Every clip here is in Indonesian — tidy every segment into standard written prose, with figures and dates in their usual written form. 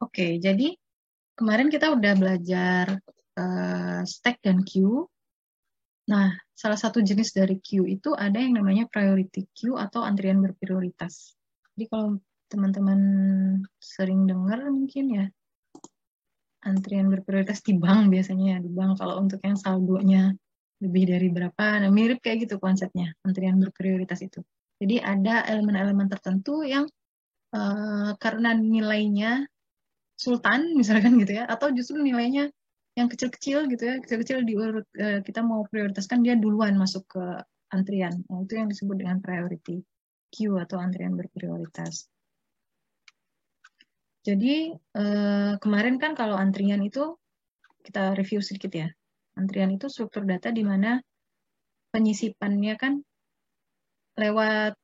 Oke, jadi kemarin kita udah belajar stack dan queue. Nah, salah satu jenis dari queue itu ada yang namanya priority queue atau antrian berprioritas. Jadi kalau teman-teman sering dengar mungkin ya, antrian berprioritas di bank biasanya ya, di bank kalau untuk yang saldonya lebih dari berapa, nah mirip kayak gitu konsepnya, antrian berprioritas itu. Jadi ada elemen-elemen tertentu yang karena nilainya sultan misalkan gitu ya, atau justru nilainya yang kecil-kecil gitu ya, kecil-kecil diurut kita mau prioritaskan dia duluan masuk ke antrian. Nah, itu yang disebut dengan priority queue atau antrian berprioritas. Jadi kemarin kan kalau antrian itu kita review sedikit ya. Antrian itu struktur data di mana penyisipannya kan lewat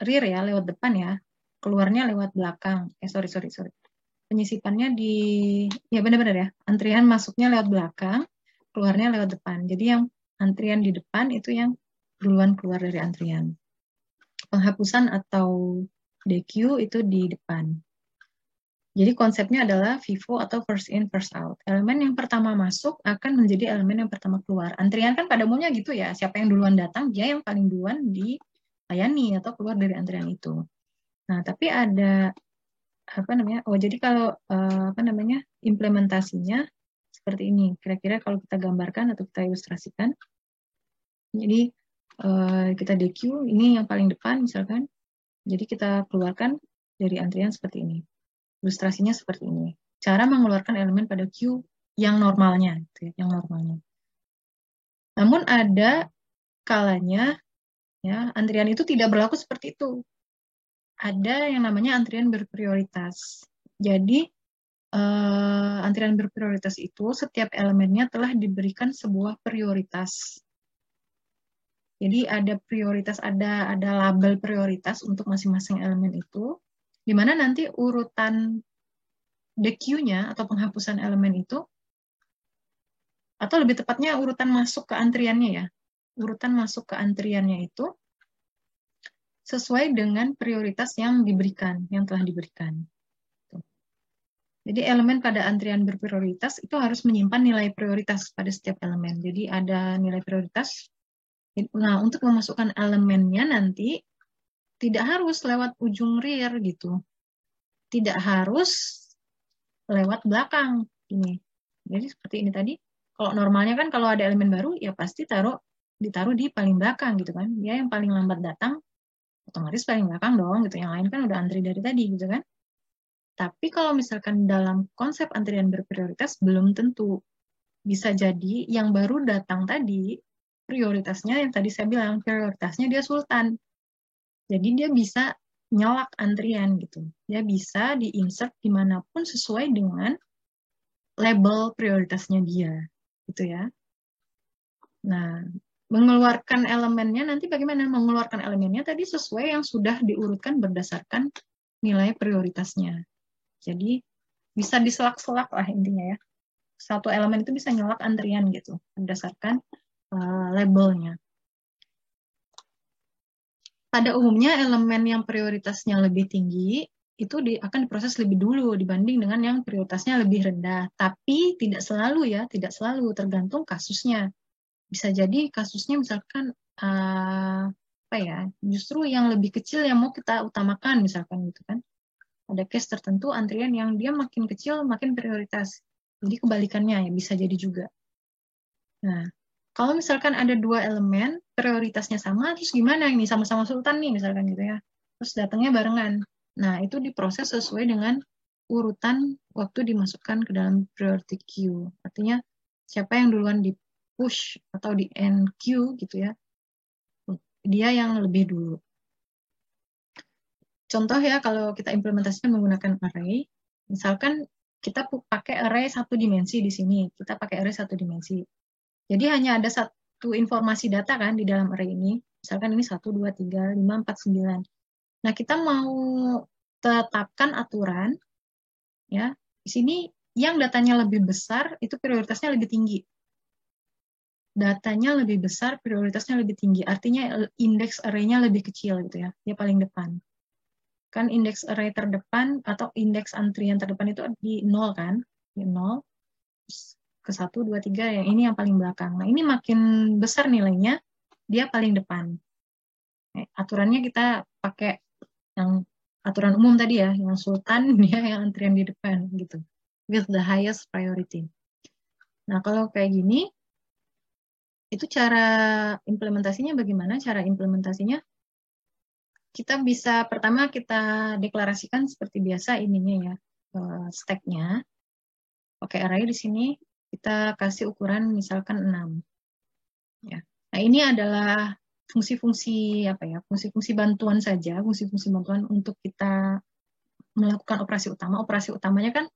rear ya, lewat depan ya, keluarnya lewat belakang. Sorry. Penyisipannya ya benar-benar ya, antrian masuknya lewat belakang, keluarnya lewat depan. Jadi yang antrian di depan itu yang duluan keluar dari antrian. Penghapusan atau DQ itu di depan. Jadi konsepnya adalah FIFO atau first in, first out. Elemen yang pertama masuk akan menjadi elemen yang pertama keluar. Antrian kan pada umumnya gitu ya, siapa yang duluan datang, dia yang paling duluan dilayani atau keluar dari antrian itu. Nah, tapi ada jadi kalau implementasinya seperti ini. Kira-kira kalau kita gambarkan atau kita ilustrasikan. Jadi kita DQ, ini yang paling depan misalkan. Jadi kita keluarkan dari antrian seperti ini. Ilustrasinya seperti ini. Cara mengeluarkan elemen pada queue yang normalnya, gitu ya, yang normalnya. Namun ada kalanya ya antrian itu tidak berlaku seperti itu. Ada yang namanya antrian berprioritas. Jadi antrian berprioritas itu setiap elemennya telah diberikan sebuah prioritas. Jadi ada prioritas, ada label prioritas untuk masing-masing elemen itu, di mana nanti urutan DQ-nya atau penghapusan elemen itu, atau lebih tepatnya urutan masuk ke antriannya ya, urutan masuk ke antriannya itu sesuai dengan prioritas yang diberikan, yang telah diberikan. Jadi elemen pada antrian berprioritas itu harus menyimpan nilai prioritas pada setiap elemen. Jadi ada nilai prioritas. Nah, untuk memasukkan elemennya nanti tidak harus lewat ujung rear gitu. Tidak harus lewat belakang ini. Jadi seperti ini tadi. Kalau normalnya kan kalau ada elemen baru ya pasti ditaruh di paling belakang gitu kan. Dia yang paling lambat datang otomatis paling belakang dong gitu. Yang lain kan udah antri dari tadi gitu kan. Tapi kalau misalkan dalam konsep antrian berprioritas belum tentu. Bisa jadi yang baru datang tadi prioritasnya yang tadi saya bilang prioritasnya dia sultan. Jadi dia bisa nyelak antrian gitu. Dia bisa di-insert dimanapun sesuai dengan label prioritasnya dia gitu ya. Nah, mengeluarkan elemennya nanti bagaimana? Mengeluarkan elemennya tadi sesuai yang sudah diurutkan berdasarkan nilai prioritasnya. Jadi bisa diselak-selak lah intinya ya. Satu elemen itu bisa nyelak antrian gitu berdasarkan labelnya. Pada umumnya elemen yang prioritasnya lebih tinggi itu akan diproses lebih dulu dibanding dengan yang prioritasnya lebih rendah. Tapi tidak selalu ya, tidak selalu, tergantung kasusnya. Bisa jadi kasusnya misalkan justru yang lebih kecil yang mau kita utamakan misalkan gitu kan. Ada case tertentu antrian yang dia makin kecil makin prioritas. Jadi kebalikannya ya bisa jadi juga. Nah, kalau misalkan ada dua elemen prioritasnya sama, terus gimana ini sama-sama sultan nih misalkan gitu ya. Terus datangnya barengan. Nah, itu diproses sesuai dengan urutan waktu dimasukkan ke dalam priority queue. Artinya siapa yang duluan di push atau di end queue gitu ya. Dia yang lebih dulu. Contoh ya kalau kita implementasikan menggunakan array, misalkan kita pakai array satu dimensi di sini, kita pakai array satu dimensi. Jadi hanya ada satu informasi data kan di dalam array ini. Misalkan ini 1, 2, 3, 5, 4, 9. Nah, kita mau tetapkan aturan, ya di sini yang datanya lebih besar itu prioritasnya lebih tinggi. datanya lebih besar, prioritasnya lebih tinggi. Artinya indeks array-nya lebih kecil gitu ya. Dia paling depan. Kan indeks array terdepan atau indeks antrian terdepan itu di 0 kan? Di 0 ke 1, 2, 3, yang ini yang paling belakang. Nah, ini makin besar nilainya, dia paling depan. Aturannya kita pakai yang aturan umum tadi ya, yang sultan dia yang antrian di depan gitu. With the highest priority. Nah, kalau kayak gini, itu cara implementasinya bagaimana? Cara implementasinya, kita bisa pertama kita deklarasikan seperti biasa ininya ya, stack-nya. Pakai array di sini, kita kasih ukuran misalkan 6. Ya. Nah, ini adalah fungsi-fungsi apa ya? Fungsi-fungsi bantuan saja, fungsi-fungsi bantuan untuk kita melakukan operasi utama. Operasi utamanya kan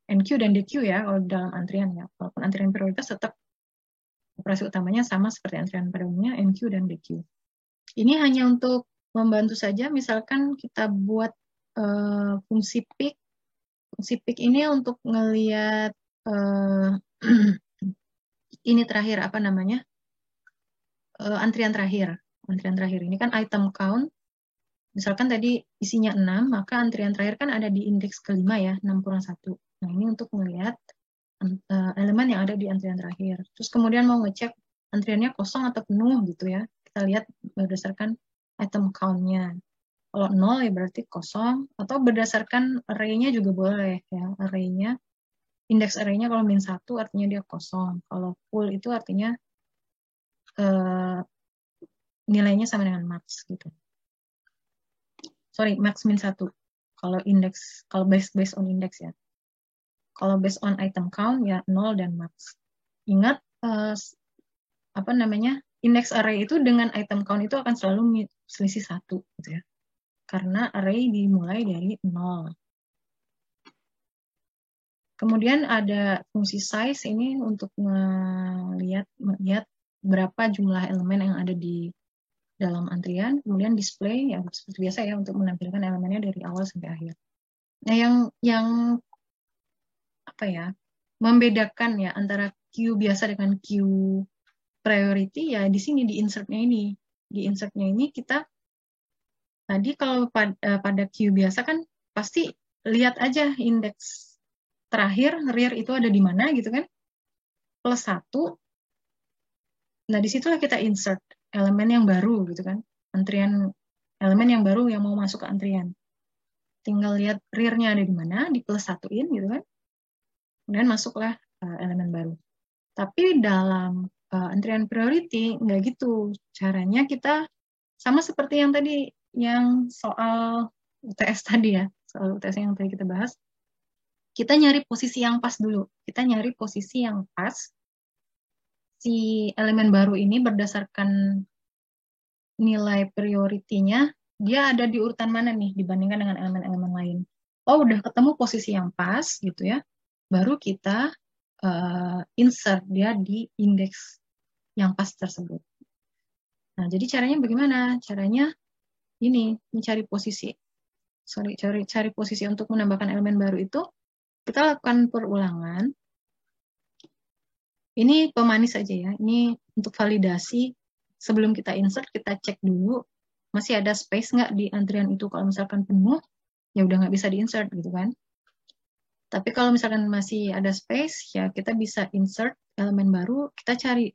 NQ dan DQ ya, kalau dalam antrian ya. Walaupun antrian prioritas tetap operasi utamanya sama seperti antrian pada umumnya, NQ dan DQ. Ini hanya untuk membantu saja, misalkan kita buat fungsi pick. Fungsi pick ini untuk ngelihat ini terakhir, apa namanya? Antrian terakhir. Antrian terakhir ini kan item count. Misalkan tadi isinya 6, maka antrian terakhir kan ada di indeks kelima ya, 6 kurang 1. Nah, ini untuk melihat elemen yang ada di antrian terakhir. Terus kemudian mau ngecek antriannya kosong atau penuh gitu ya. Kita lihat berdasarkan item count-nya. Kalau 0 ya berarti kosong, atau berdasarkan array-nya juga boleh ya. Array-nya, indeks array-nya kalau min 1 artinya dia kosong. Kalau full itu artinya nilainya sama dengan max gitu. Sorry, max min 1. Kalau indeks, kalau based on index ya. Kalau based on item count ya 0 dan max. Ingat apa namanya? Index array itu dengan item count itu akan selalu selisih 1 gitu ya. Karena array dimulai dari 0. Kemudian ada fungsi size ini untuk melihat berapa jumlah elemen yang ada di dalam antrian. Kemudian display ya seperti biasa ya untuk menampilkan elemennya dari awal sampai akhir. Nah, yang apa ya? Membedakan ya antara queue biasa dengan queue priority ya di sini di insertnya ini. Di insertnya ini kita tadi kalau pada queue biasa kan pasti lihat aja indeks terakhir rear itu ada di mana gitu kan. Plus 1. Nah, disitulah kita insert elemen yang baru gitu kan. Antrian elemen yang baru yang mau masuk ke antrian. Tinggal lihat rear-nya ada di mana, di plus 1-in gitu kan. Kemudian masuklah elemen baru. Tapi dalam antrian priority nggak gitu. Caranya kita sama seperti yang tadi, yang soal UTS tadi ya. Soal UTS yang tadi kita bahas. Kita nyari posisi yang pas dulu. Kita nyari posisi yang pas. Si elemen baru ini berdasarkan nilai prioritinya, dia ada di urutan mana nih dibandingkan dengan elemen-elemen lain. Oh, udah ketemu posisi yang pas gitu ya. Baru kita insert dia di indeks yang pas tersebut. Nah, jadi caranya bagaimana? Caranya ini, mencari posisi. Cari posisi untuk menambahkan elemen baru itu, kita lakukan perulangan. Ini pemanis aja ya. Ini untuk validasi. Sebelum kita insert, kita cek dulu masih ada space nggak di antrian itu. Kalau misalkan penuh, ya udah nggak bisa di-insert gitu kan. Tapi kalau misalkan masih ada space, ya kita bisa insert elemen baru. Kita cari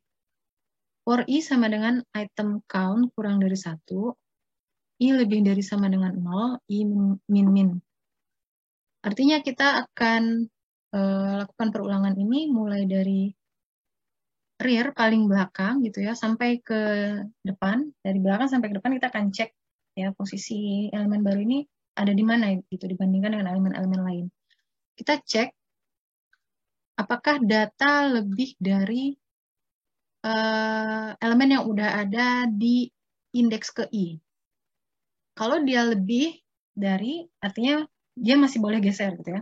for i sama dengan item count kurang dari 1, i lebih dari sama dengan 0, i min-min. Artinya kita akan lakukan perulangan ini mulai dari rear paling belakang gitu ya sampai ke depan. Dari belakang sampai ke depan kita akan cek ya posisi elemen baru ini ada di mana gitu dibandingkan dengan elemen-elemen lain. Kita cek apakah data lebih dari elemen yang udah ada di indeks ke i. Kalau dia lebih dari, artinya dia masih boleh geser gitu ya.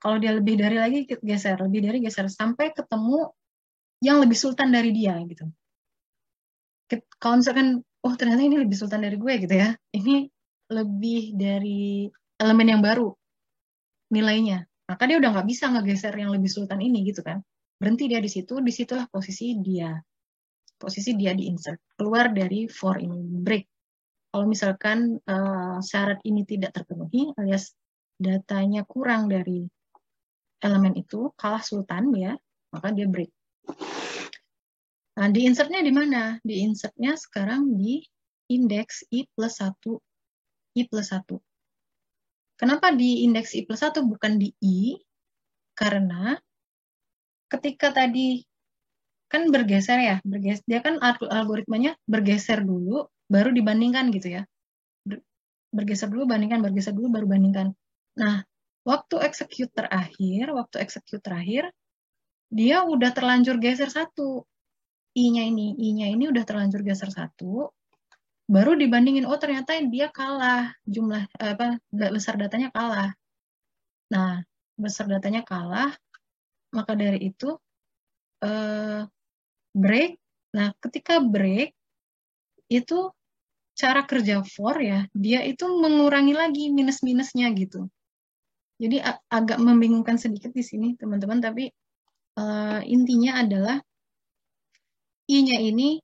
Kalau dia lebih dari lagi geser, lebih dari geser sampai ketemu yang lebih sultan dari dia gitu. Kalau misalkan, oh ternyata ini lebih sultan dari gue gitu ya. Ini lebih dari elemen yang baru nilainya. Maka dia udah nggak bisa ngegeser yang lebih sultan ini gitu kan. Berhenti dia di situ, disitulah posisi dia. posisi dia di insert, keluar dari for ini, break. Kalau misalkan syarat ini tidak terpenuhi, alias datanya kurang dari elemen itu, kalah sultan ya, maka dia break. Nah, di insertnya di mana? Di insertnya sekarang di indeks I plus 1, I plus 1. Kenapa di indeks I plus 1 bukan di I? Karena ketika tadi kan bergeser ya, dia kan algoritmanya bergeser dulu, baru dibandingkan gitu ya. Bergeser dulu, bandingkan, bergeser dulu, baru bandingkan. Nah, waktu execute terakhir, dia udah terlanjur geser satu. I-nya ini udah terlanjur geser satu, baru dibandingin, oh ternyata dia kalah, jumlah besar datanya kalah. Nah, besar datanya kalah, maka dari itu break. Nah, ketika break itu cara kerja for ya, dia itu mengurangi lagi minus-minusnya gitu. Jadi agak membingungkan sedikit di sini teman-teman, tapi intinya adalah I-nya ini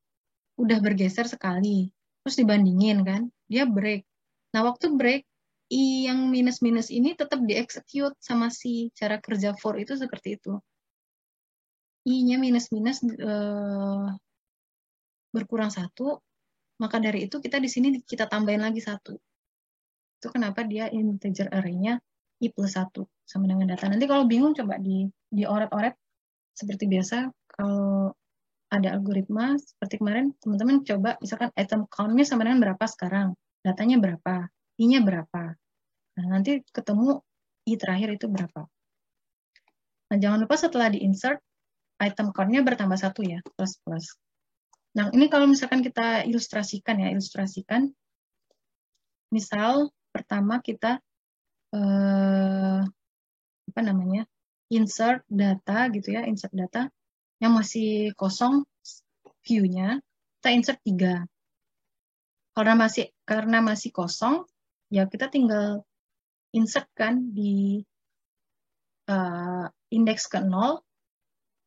udah bergeser sekali, terus dibandingin kan, dia break. Nah, waktu break, I yang minus-minus ini tetap dieksekut sama si cara kerja for itu seperti itu. I-nya minus-minus berkurang satu, maka dari itu kita di sini kita tambahin lagi satu. Itu kenapa dia integer array-nya I plus 1 sama dengan data. Nanti kalau bingung coba dioret-oret seperti biasa. Kalau ada algoritma seperti kemarin, teman-teman coba misalkan item count-nya sama dengan berapa sekarang, datanya berapa, I-nya berapa. Nah, nanti ketemu I terakhir itu berapa. Nah, jangan lupa setelah di-insert, item count-nya bertambah satu ya, plus. Nah, ini kalau misalkan kita ilustrasikan, misal pertama kita insert data gitu ya, insert data yang masih kosong view-nya, kita insert 3. Karena masih kosong, ya kita tinggal insert kan di indeks ke 0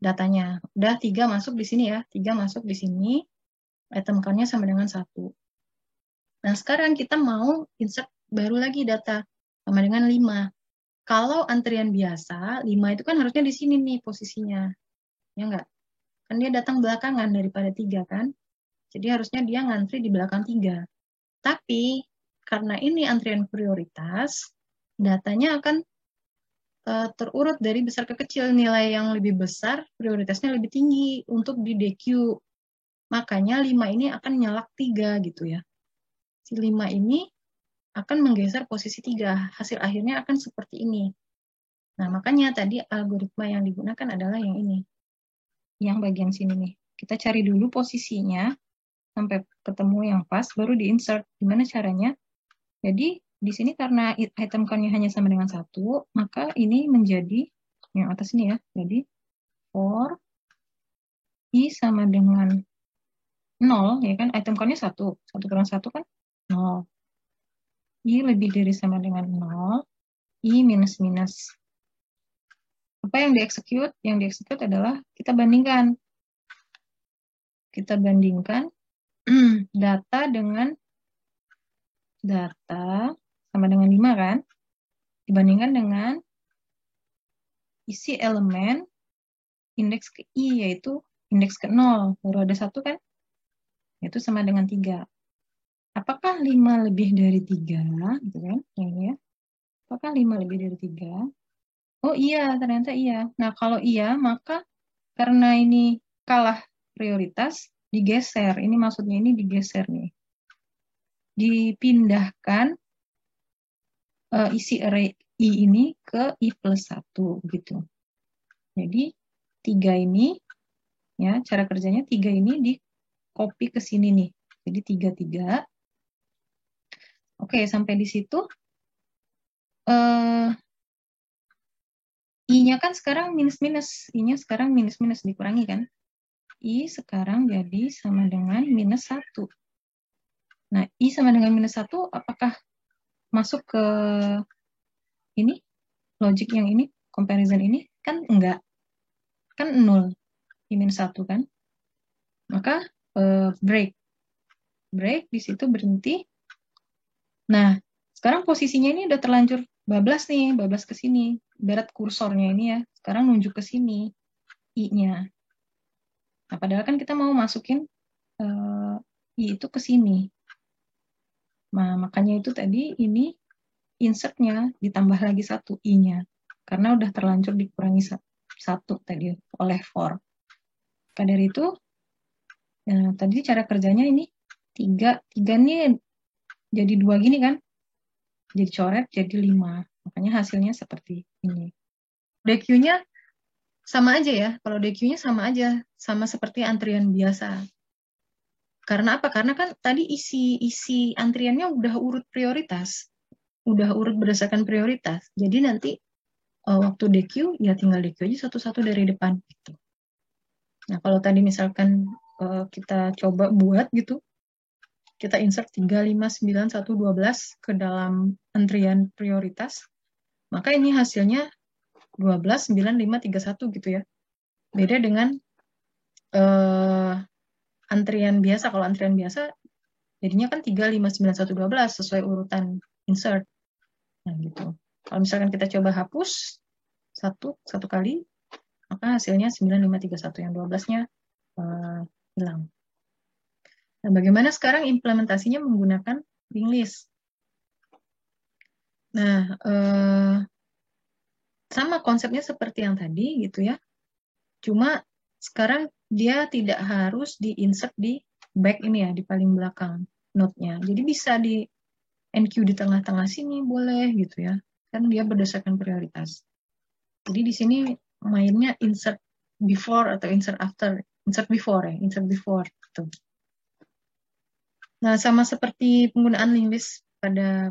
datanya. Udah 3 masuk di sini ya, 3 masuk di sini, item count-nya sama dengan 1. Nah, sekarang kita mau insert baru lagi data sama dengan 5. Kalau antrian biasa, 5 itu kan harusnya di sini nih posisinya. Ya enggak? Kan dia datang belakangan daripada 3 kan? Jadi harusnya dia ngantri di belakang 3. Tapi karena ini antrian prioritas, datanya akan terurut dari besar ke kecil. Nilai yang lebih besar, prioritasnya lebih tinggi untuk di DQ. Makanya 5 ini akan nyalak 3 gitu ya. Si 5 ini akan menggeser posisi 3. Hasil akhirnya akan seperti ini. Nah, makanya tadi algoritma yang digunakan adalah yang ini. Yang bagian sini nih. Kita cari dulu posisinya sampai ketemu yang pas, baru di-insert. Gimana caranya? Jadi, di sini karena item count-nya hanya sama dengan 1, maka ini menjadi yang atas ini ya. Jadi, for I sama dengan 0, ya kan? Item count-nya 1. 1 kurang 1 kan 0. I lebih dari sama dengan 0. I minus minus. Apa yang dieksekut? Yang dieksekut adalah kita bandingkan. Kita bandingkan data dengan data sama dengan 5 kan? Dibandingkan dengan isi elemen indeks ke I, yaitu indeks ke 0. Baru ada 1 kan? Yaitu sama dengan 3. Apakah 5 lebih dari 3? Gitu kan? Ini ya. Apakah 5 lebih dari 3? Oh iya, ternyata iya. Nah, kalau iya, maka karena ini kalah prioritas, digeser. Ini maksudnya ini digeser nih. Dipindahkan isi array I ini ke I plus 1 gitu. Jadi 3 ini ya, cara kerjanya 3 ini di copy ke sini nih. Jadi 3. Oke, sampai di situ I-nya kan sekarang minus-minus. I-nya sekarang minus-minus dikurangi kan? I sekarang jadi sama dengan minus 1. Nah, I sama dengan minus 1 apakah masuk ke ini? Logic yang ini? Comparison ini? Kan enggak. Kan 0. I minus 1 kan? Maka break. Break, di situ berhenti. Nah, sekarang posisinya ini udah terlanjur bablas nih, bablas ke sini. Ibarat kursornya ini ya, sekarang nunjuk ke sini, I-nya. Nah, padahal kan kita mau masukin I itu ke sini. Nah, makanya itu tadi ini insertnya ditambah lagi satu I-nya. Karena udah terlanjur dikurangi satu tadi oleh for. Maka dari itu, tadi cara kerjanya ini tiga ini jadi 2 gini kan, jadi coret jadi 5. Makanya hasilnya seperti ini. DQ-nya sama aja ya, kalau DQ-nya sama aja, sama seperti antrian biasa. Karena apa? Karena kan tadi isi antriannya udah urut prioritas, udah urut berdasarkan prioritas. Jadi nanti waktu DQ ya tinggal DQ aja satu-satu dari depan gitu. Nah, kalau tadi misalkan kita coba buat gitu, kita insert 3, 5, 9, 1, 12 ke dalam antrian prioritas, maka ini hasilnya 12, 9, 5, 3, 1 gitu ya. Beda dengan antrian biasa. Kalau antrian biasa jadinya kan 3, 5, 9, 1, 12 sesuai urutan insert. Nah, gitu. Kalau misalkan kita coba hapus satu kali, maka hasilnya 9, 5, 3, 1. Yang 12-nya hilang. Nah, bagaimana sekarang implementasinya menggunakan linked list? Nah, sama konsepnya seperti yang tadi gitu ya. Cuma sekarang dia tidak harus di-insert di back ini ya, di paling belakang node-nya. Jadi bisa di NQ di tengah-tengah sini boleh gitu ya. Kan dia berdasarkan prioritas. Jadi di sini mainnya insert before atau insert after. Insert before ya, insert before gitu. Nah, sama seperti penggunaan linked list pada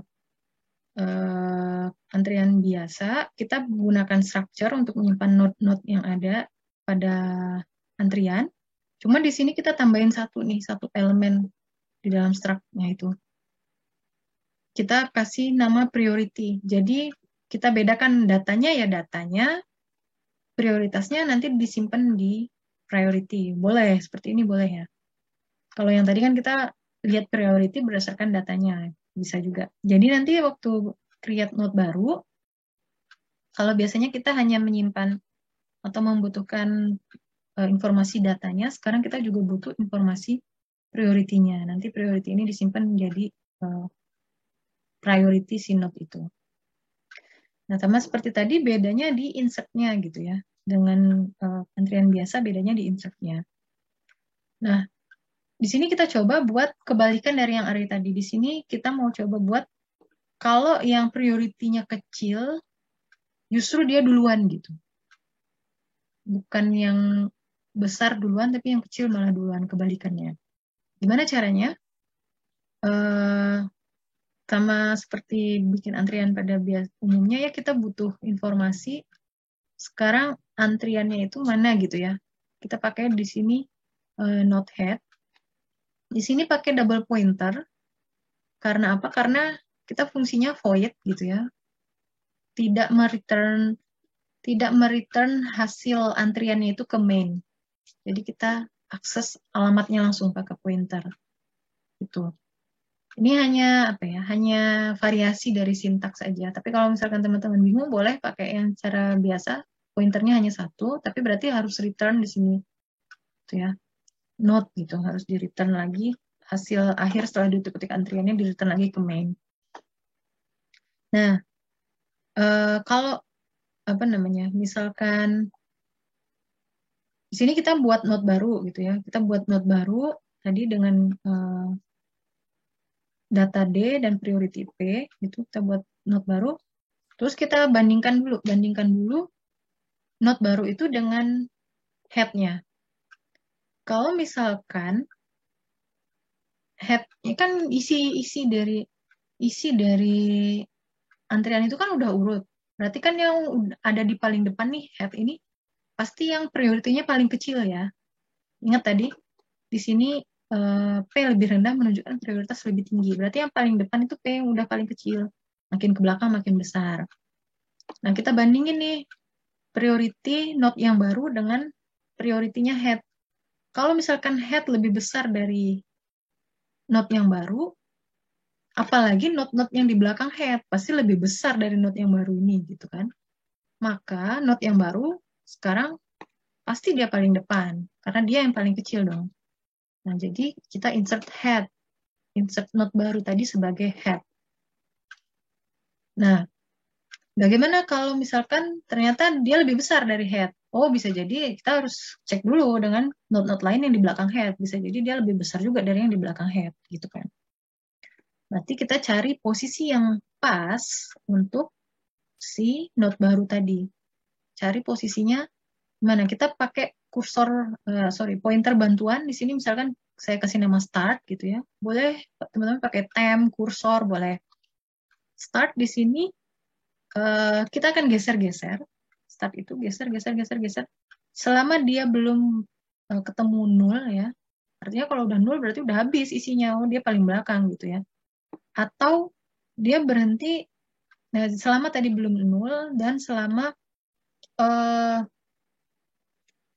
antrian biasa, kita menggunakan structure untuk menyimpan node-node yang ada pada antrian. Cuma di sini kita tambahin satu elemen di dalam struct-nya itu. Kita kasih nama priority. Jadi kita bedakan datanya ya datanya, prioritasnya nanti disimpan di priority. Boleh, seperti ini boleh ya. Kalau yang tadi kan kita lihat priority berdasarkan datanya, bisa juga. Jadi nanti waktu create node baru, kalau biasanya kita hanya menyimpan atau membutuhkan informasi datanya, sekarang kita juga butuh informasi priority-nya. Nanti priority ini disimpan menjadi priority si node itu. Nah, sama seperti tadi bedanya di insert-nya gitu ya. Dengan antrian biasa bedanya di insert-nya. Nah, di sini kita coba buat kebalikan dari yang array tadi. Di sini kita mau coba buat kalau yang priority-nya kecil, justru dia duluan gitu. Bukan yang besar duluan, tapi yang kecil malah duluan, kebalikannya. Gimana caranya? Sama seperti bikin antrian pada umumnya ya kita butuh informasi sekarang antriannya itu mana gitu ya. Kita pakai di sini node head. Di sini pakai double pointer. Karena apa? Karena kita fungsinya void gitu ya. Tidak mereturn hasil antriannya itu ke main. Jadi kita akses alamatnya langsung pakai pointer. Itu. Ini hanya apa ya? Hanya variasi dari sintaks saja. Tapi kalau misalkan teman-teman bingung, boleh pakai yang cara biasa. Pointernya hanya satu, tapi berarti harus return di sini, gitu ya. Node gitu, harus di return lagi hasil akhir setelah diketik antriannya di return lagi ke main. Nah, kalau apa namanya? Misalkan di sini kita buat node baru gitu ya. Kita buat node baru tadi dengan data D dan priority P gitu. Kita buat node baru. Terus kita bandingkan dulu node baru itu dengan head-nya. Kalau misalkan head ini kan isi dari antrian itu kan udah urut. Berarti kan yang ada di paling depan nih head ini pasti yang prioritinya paling kecil ya. Ingat tadi di sini P lebih rendah menunjukkan prioritas lebih tinggi. Berarti yang paling depan itu P yang udah paling kecil. Makin ke belakang makin besar. Nah, kita bandingin nih priority node yang baru dengan prioritinya head. Kalau misalkan head lebih besar dari node yang baru, apalagi node-node yang di belakang head pasti lebih besar dari node yang baru ini gitu kan. Maka node yang baru sekarang pasti dia paling depan karena dia yang paling kecil dong. Nah, jadi kita insert head, insert node baru tadi sebagai head. Nah, bagaimana kalau misalkan ternyata dia lebih besar dari head? Oh, bisa jadi kita harus cek dulu dengan node-node lain yang di belakang head. Bisa jadi dia lebih besar juga dari yang di belakang head, gitu kan. Berarti kita cari posisi yang pas untuk si node baru tadi. Cari posisinya mana? Kita pakai kursor, pointer bantuan. Di sini misalkan saya kasih nama start gitu ya. Boleh teman-teman pakai temp, kursor, boleh. Start di sini kita akan geser-geser. Start itu geser, geser, geser, geser. Selama dia belum ketemu 0 ya. Artinya kalau udah 0 berarti udah habis isinya. Oh, dia paling belakang gitu ya. Atau dia berhenti selama tadi belum 0 dan selama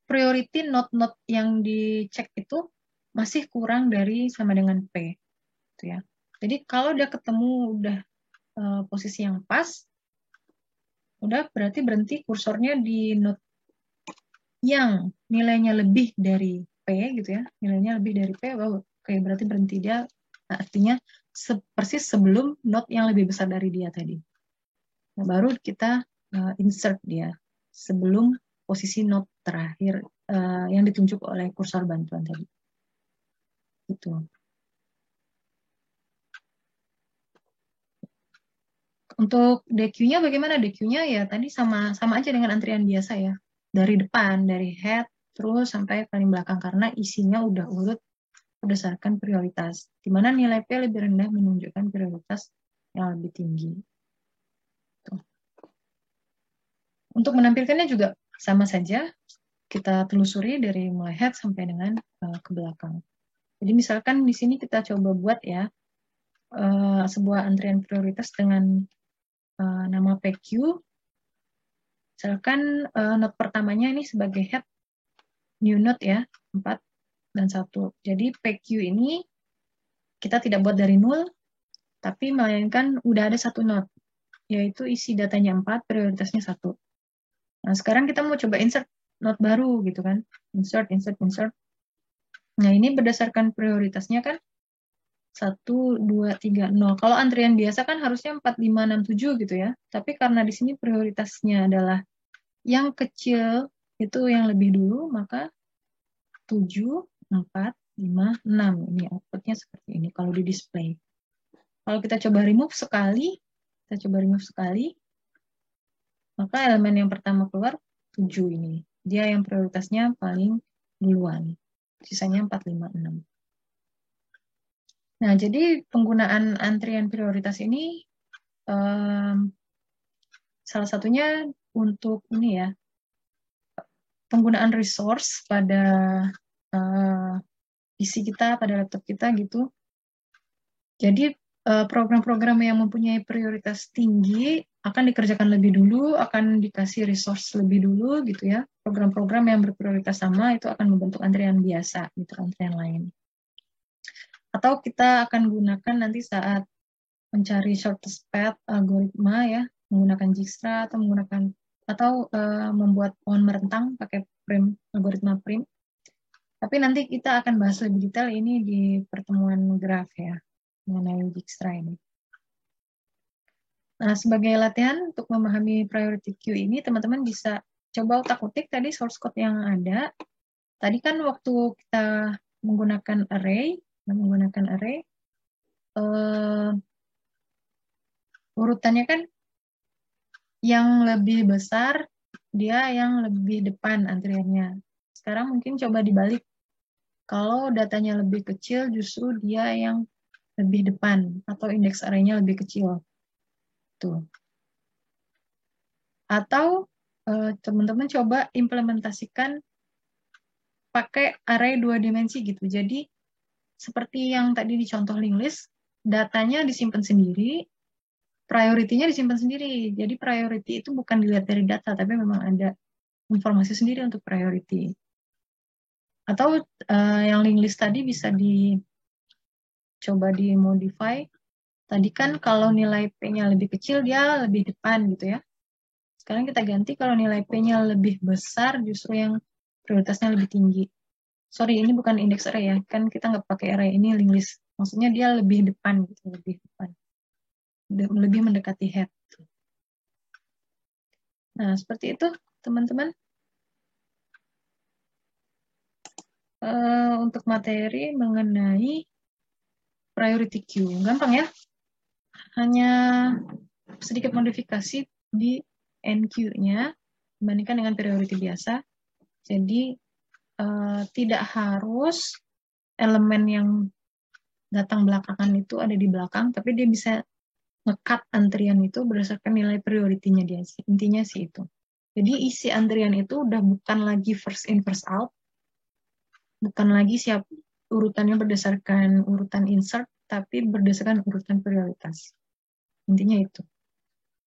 priority node-node yang dicek itu masih kurang dari sama dengan P. Gitu ya. Jadi kalau dia ketemu udah posisi yang pas, udah berarti berhenti kursornya di node yang nilainya lebih dari P gitu ya, nilainya lebih dari P, oke berarti berhenti dia, artinya persis sebelum node yang lebih besar dari dia tadi. Nah, baru kita insert dia sebelum posisi node terakhir yang ditunjuk oleh kursor bantuan tadi. Gitu. Untuk DQ-nya bagaimana? DQ-nya ya tadi sama aja dengan antrian biasa ya. Dari depan, dari head terus sampai paling belakang karena isinya udah urut berdasarkan prioritas. Di mana nilai P lebih rendah menunjukkan prioritas yang lebih tinggi. Tuh. Untuk menampilkannya juga sama saja. Kita telusuri dari mulai head sampai dengan ke belakang. Jadi misalkan di sini kita coba buat ya sebuah antrian prioritas dengan nama PQ. Misalkan node pertamanya ini sebagai head new node ya, 4 dan 1. Jadi PQ ini kita tidak buat dari 0, tapi melainkan udah ada satu node, yaitu isi datanya 4, prioritasnya 1. Nah, sekarang kita mau coba insert node baru gitu kan. Insert, insert, insert. Nah, ini berdasarkan prioritasnya kan 1, 2, 3, 0. Kalau antrian biasa kan harusnya 4, 5, 6, 7 gitu ya. Tapi karena di sini prioritasnya adalah yang kecil itu yang lebih dulu, maka 7, 4, 5, 6. Ini outputnya seperti ini kalau di display. Kalau kita coba remove sekali, maka elemen yang pertama keluar 7 ini. Dia yang prioritasnya paling duluan. Sisanya 4, 5, 6. Nah, jadi penggunaan antrian prioritas ini salah satunya untuk ini ya, penggunaan resource pada PC kita, pada laptop kita gitu. Jadi program-program yang mempunyai prioritas tinggi akan dikerjakan lebih dulu, akan dikasih resource lebih dulu gitu ya. Program-program yang berprioritas sama itu akan membentuk antrian biasa, gitu, antrian lain. Atau kita akan gunakan nanti saat mencari shortest path algoritma ya, menggunakan Dijkstra atau membuat pohon merentang pakai prim, algoritma prim. Tapi nanti kita akan bahas lebih detail ini di pertemuan graf ya, mengenai Dijkstra ini. Nah, sebagai latihan untuk memahami priority queue ini, teman-teman bisa coba otak-atik tadi source code yang ada. Tadi kan waktu kita menggunakan array, urutannya kan yang lebih besar, dia yang lebih depan antriannya. Sekarang mungkin coba dibalik. Kalau datanya lebih kecil, justru dia yang lebih depan, atau indeks array-nya lebih kecil. Tuh. Atau teman-teman coba implementasikan pakai array 2 dimensi gitu. Jadi seperti yang tadi di contoh linked list, datanya disimpan sendiri, priority-nya disimpan sendiri. Jadi priority itu bukan dilihat dari data, tapi memang ada informasi sendiri untuk priority. Atau yang link list tadi bisa dicoba dimodify. Tadi kan kalau nilai P-nya lebih kecil, dia lebih depan gitu ya. Sekarang kita ganti kalau nilai P-nya lebih besar, justru yang prioritasnya lebih tinggi. Sorry, ini bukan index array ya. Kan kita nggak pakai array, ini link list. Maksudnya dia lebih depan gitu, lebih depan. Lebih mendekati head. Nah, seperti itu teman-teman. Untuk materi mengenai priority queue. Gampang ya. Hanya sedikit modifikasi di NQ-nya dibandingkan dengan priority biasa. Jadi tidak harus elemen yang datang belakangan itu ada di belakang, tapi dia bisa nge-cut antrian itu berdasarkan nilai priority-nya dia. Intinya sih itu. Jadi isi antrian itu udah bukan lagi first in first out, bukan lagi siap urutannya berdasarkan urutan insert, tapi berdasarkan urutan prioritas. Intinya itu.